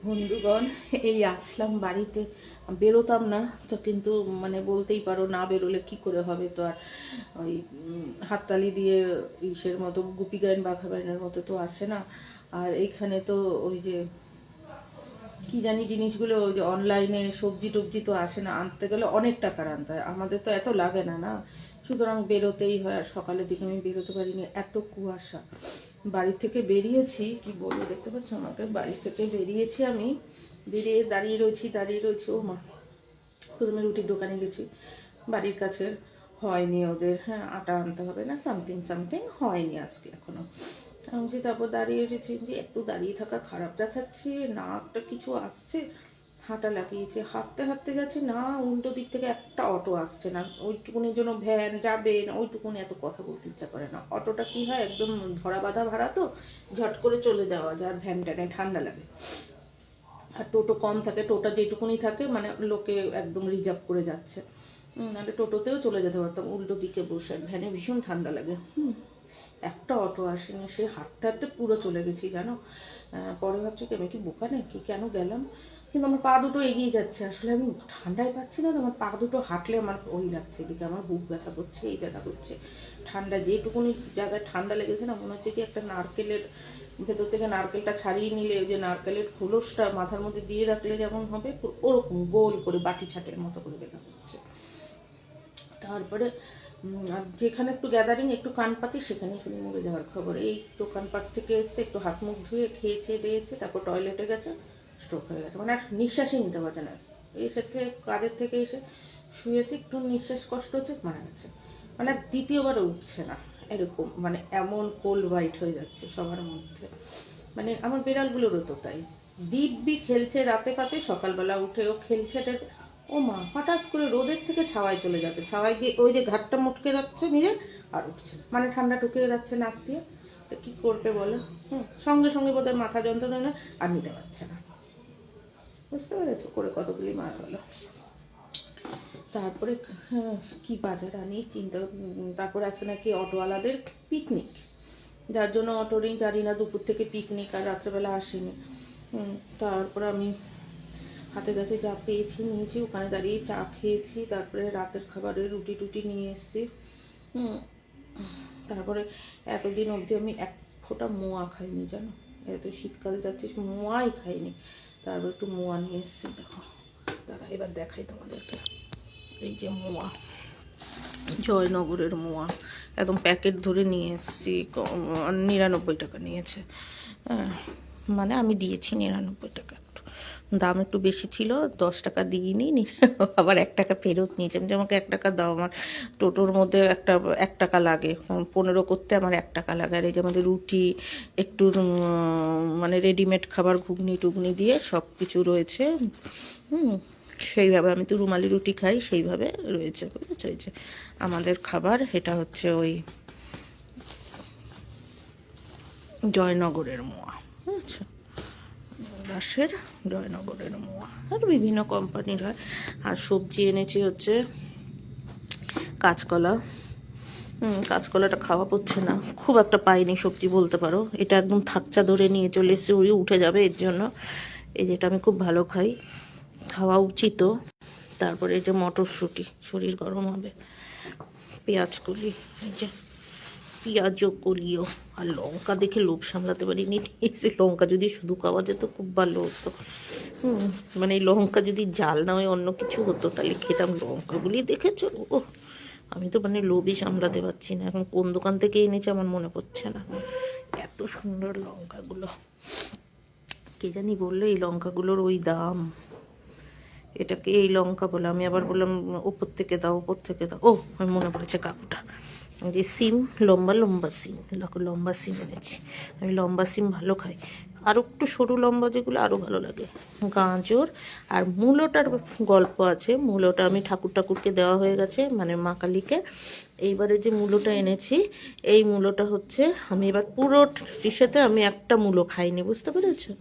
বন্ধুগণ, এই আসলাম বাড়িতে। বেরোতাম না তো, কিন্তু মানে বলতেই পারো না বেরোলে কি করে হবে। তো আর ওই হাততালি দিয়ে ইসের মতো গুপি গাইন বাঘা বাইনের মতো তো আসে না। আর এইখানে তো ওই যে কি জানি জিনিসগুলো, ওই যে অনলাইনে সবজি টবজি তো আসে না, আনতে গেলে অনেক টাকার আনতে হয়। আমাদের তো এত লাগে না না, সুতরাং বেরোতেই হয়। আর সকালের দিকে আমি বেরোতে পারিনি, এত কুয়াশা। বাড়ি থেকে বেরিয়েছি, কি বলবো, দেখতে পাচ্ছ আমাকে, বাড়ি থেকে বেরিয়েছি আমি, বেরিয়ে দাঁড়িয়ে রয়েছি। ও মা, প্রথমে রুটির দোকানে গেছি, বাড়ির কাছে হয়নি ওদের, হ্যাঁ আটা আনতে হবে না, সামথিং হয়নি আজকে এখনো। আমি যে তারপর দাঁড়িয়ে রয়েছি, যে এত দাঁড়িয়ে থাকা খারাপ দেখাচ্ছে, নাকটা কিছু আসছে, হাঁটা লাগিয়েছে, হাঁটতে হাঁটতে যাচ্ছে না, উল্টো দিক থেকে একটা অটো আসছে না, ওইটুকুনির জন্য ভ্যান যাবে না, ওইটুকুনি এত কথা বলতে ইচ্ছা করে না। অটোটা কি হয়, একদম ধরা বাঁধা ভাড়া তো, ঝট করে চলে যাওয়া যায়, আর ভ্যান ট্যানে ঠান্ডা লাগে। আর টোটো কম থাকে, টোটা যেটুকুনি থাকে মানে লোকে একদম রিজার্ভ করে যাচ্ছে, নাহলে টোটোতেও চলে যেতে পারতাম উল্টো দিকে বসে, ভ্যানে ভীষণ ঠান্ডা লাগে। একটা অটো আসেনি, সে হাঁটতে হাঁটতে পুরো চলে গেছি জানো। পরে ভাবছি কি আমি কি বোকা নাকি, কেন গেলাম। কিন্তু আমার পা দুটো এগিয়ে যাচ্ছে, আসলে আমি ঠান্ডায় পাচ্ছি না তো, আমার পা দুটো হাঁটলে আমার ওই লাগছে, এদিকে আমার বুক ব্যথা করছে, এই ব্যথা করছে। ঠান্ডা যেটুকুনি জায়গায় ঠান্ডা লেগেছে না, মনে হচ্ছে কি একটা নারকেলের ভেতর থেকে নারকেলটা ছাড়িয়ে নিলে, ওই যে নারকেলের খোলসটা মাথার মধ্যে দিয়ে রাখলে যেমন হবে, ওরকম গোল করে বাটি ছাটের মতো করে ব্যথা করছে। তারপরে আর যেখানে একটু গ্যাদারিং, একটু কান পাতি, সেখানে শুনে মরে যাওয়ার খবর। এই দোকানপাট থেকে এসে একটু হাত মুখ ধুয়ে খেয়েছে দিয়েছে, তারপর টয়লেটে গেছে, স্ট্রোক হয়ে গেছে, মানে আর নিঃশ্বাসই নিতে পারছে না। এসে থেকে কাজের থেকে এসে শুয়েছে, একটু নিঃশ্বাস কষ্ট হচ্ছে, মারা গেছে। মানে আর দ্বিতীয়বার উঠছে না, এরকম মানে এমন কোল্ড হোয়াইট হয়ে যাচ্ছে সবার মধ্যে। মানে আমার বিড়ালগুলোরও তো তাই, দিব্যি খেলছে রাতে কাতে, সকালবেলা উঠেও খেলছে টেলছে। ও মা, হঠাৎ করে রোদের থেকে ছাওয়ায় চলে যাচ্ছে, ছাওয়ায় গিয়ে ওই যে ঘাটটা মুটকে রাখছে নিজে, আর উঠছে না। মানে ঠান্ডা ঢুকিয়ে যাচ্ছে নাক দিয়ে, তো কী করবে বলো। সঙ্গে সঙ্গে বোধহয় মাথা যন্ত্রণা না, আর নিতে পারছে না। বুঝতে পেরেছো, করে কতগুলি মার হলো। তারপরে কি বাজার আনি চিন্তা। তারপরে আজকে নাকি অটোওয়ালাদের পিকনিক, যার জন্য অটো নেই, জানি না দুপুর থেকে পিকনিক, আর রাত্রেবেলা আসেনি। তারপর আমি হাতে কাছে যা পেয়েছি নিয়েছি, ওখানে দাঁড়িয়ে চা খেয়েছি, তারপরে রাতের খাবারের রুটি টুটি নিয়ে এসেছি। তারপরে এতদিন অবধি আমি এক ফোঁটা মোয়া খাইনি জানো, এত শীতকাল যাচ্ছে মোয়াই খাইনি। তারপর একটু মোয়া নিয়ে এসেছি, দেখো তারা এবার দেখাই তোমাদেরকে। এই যে মোয়া, জয়নগরের মোয়া, একদম প্যাকেট ধরে নিয়ে এসেছি, 99 টাকা নিয়েছে। হ্যাঁ, মানে আমি দিয়েছি 99 টাকা, দাম একটু বেশি ছিল, 10 টাকা দিইনি, আবার 1 টাকা ফেরত নিয়েছে। আমি আমাকে 1 টাকা দাও, আমার টোটোর মধ্যে 1 টাকা লাগে, 15 করতে আমার 1 টাকা লাগে। আর এই যে আমাদের রুটি একটু মানে রেডিমেড খাবার, ঘুগনি টুগনি দিয়ে সব কিছু রয়েছে। সেইভাবে আমি তো রুমালি রুটি খাই, সেইভাবে রয়েছে, বুঝেছো। এই যে আমাদের খাবার, এটা হচ্ছে ওই জয়নগরের মোয়া, বুঝেছো, দাসের জয়নগরের মোয়া, আর বিভিন্ন কোম্পানির হয়। আর সবজি এনেছি হচ্ছে কাঁচকলা। কাঁচকলাটা খাওয়া পড়ছে না, খুব একটা পাইনি সবজি বলতে পারো, এটা একদম থাকচা ধরে নিয়ে চলে এসেছে, ওই উঠে যাবে এর জন্য। এই যেটা আমি খুব ভালো খাই, খাওয়া উচিতও। তারপরে এই যে মটরশুঁটি, শরীর গরম হবে। পেঁয়াজ কলি, এই যে পেঁয়াজও কলিও। আর লঙ্কা দেখে লোভ সামলাতে পারিনি, এসে লঙ্কা যদি শুধু খাওয়া যেত খুব ভালো হতো। মানে এই লঙ্কা যদি জাল না হয় অন্য কিছু হতো তাহলে খেতাম, লঙ্কাগুলি দেখেছো, ও আমি তো মানে লোভই সামলাতে পারছি না। এখন কোন দোকান থেকে এনেছে আমার মনে পড়ছে না, এত সুন্দর লঙ্কাগুলো। কে জানি বললো এই লঙ্কাগুলোর ওই দাম, এটাকে এই লঙ্কা বলে। আমি আবার বললাম ওপর থেকে দাও, ওপর থেকে দাও। ও আমি মনে পড়েছে কাকুটা, যে সিম, লম্বা লম্বা সিম, লম্বা সিম এনেছি। আমি লম্বা সিম ভালো খাই, আর একটু সরু লম্বা যেগুলো আরও ভালো লাগে। গাজর আর মূলোটার গল্প আছে, মূলোটা আমি ঠাকুরকে দেওয়া হয়ে গেছে, মানে মা কালীকে। এইবারে যে মূলোটা এনেছি, এই মূলোটা হচ্ছে আমি এবার পুরো ডিশেতে আমি একটা মূলো খাইনি, বুঝতে পেরেছো।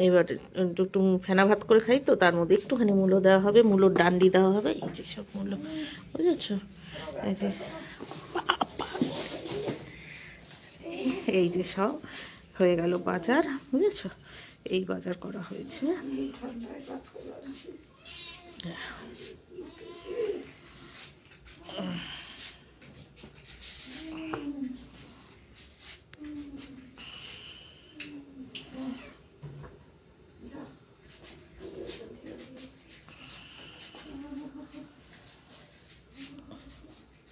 এবার একটু ফেনা ভাত করে খাই তো, তার মধ্যে একটুখানি মূলো দেওয়া হবে, মূলোর ডান্ডি দেওয়া হবে, এই যে সব মূলো, বুঝেছো। এই যে এই যে সব হয়ে গেল বাজার, বুঝেছো। এই বাজার করা হয়েছে।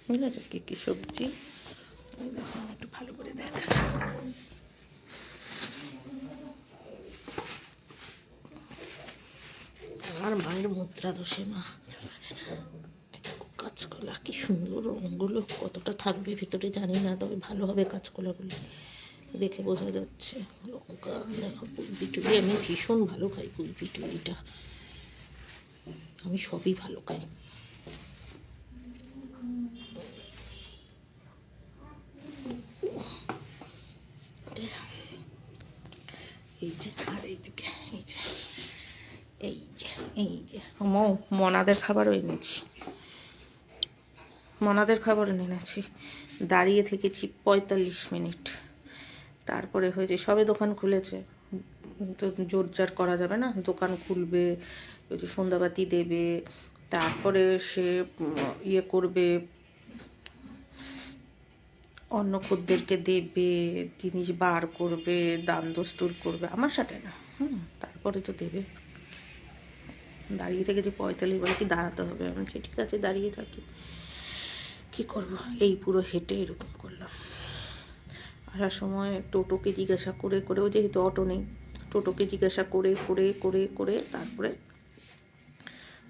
বুঝেছো কি কি সবজি, এই দেখো একটু ভালো করে দেখা। আমার মায়ের মুদ্রা দোষে মা কাঁচকলা কি সুন্দর, রঙগুলো কতটা থাকবে ভিতরে জানি না, তবে ভালো হবে কাঁচকলাগুলো, দেখে বোঝা যাচ্ছে। লঙ্কা দেখো, পুঁইপিটুলি আমি ভীষণ ভালো খাই, পুঁইপিটুলিটা আমি সবই ভালো খাই। এই যে আর এইদিকে এই যে এই যে এই যে মনাদের খাবারও এনেছি, মনাদের খাবারও এনেছি। দাঁড়িয়ে থেকেছি 45 মিনিট, তারপরে হয়েছে সবে দোকান খুলেছে, তো জোরজার করা যাবে না, দোকান খুলবে, ওই যে সন্ধ্যাবাতি দেবে, তারপরে সে ইয়ে করবে, অন্য খদ্দেরকে দেবে, জিনিস বার করবে, দাম দস্তুর করবে, আমার সাথে না, তারপরে তো দেবে। দাঁড়িয়ে থেকে যে 45 বলে কি দাঁড়াতে হবে, আমি ঠিক আছে দাঁড়িয়ে থাকি, কি করব, এই পুরো হেঁটে এরকম করলাম। আসার সময় টোটোকে জিজ্ঞাসা করে করে, ও যেহেতু অটো নেই, টোটোকে জিজ্ঞাসা করে করে করে করে তারপরে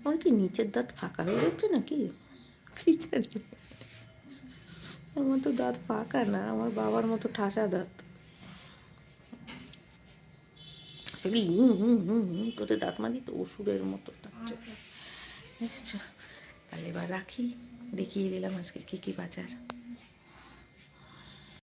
আমার কি নিচের দাঁত ফাঁকা হয়ে যাচ্ছে নাকি, আমার তো দাঁত ফাঁকা না, আমার বাবার মতো ঠাসা দাঁত, সেগুলি করে দাঁত মারি তো ওষুধের মতো, তার জন্য। তাহলে এবার রাখি, দেখিয়ে দিলাম আজকে কী কী বাজার।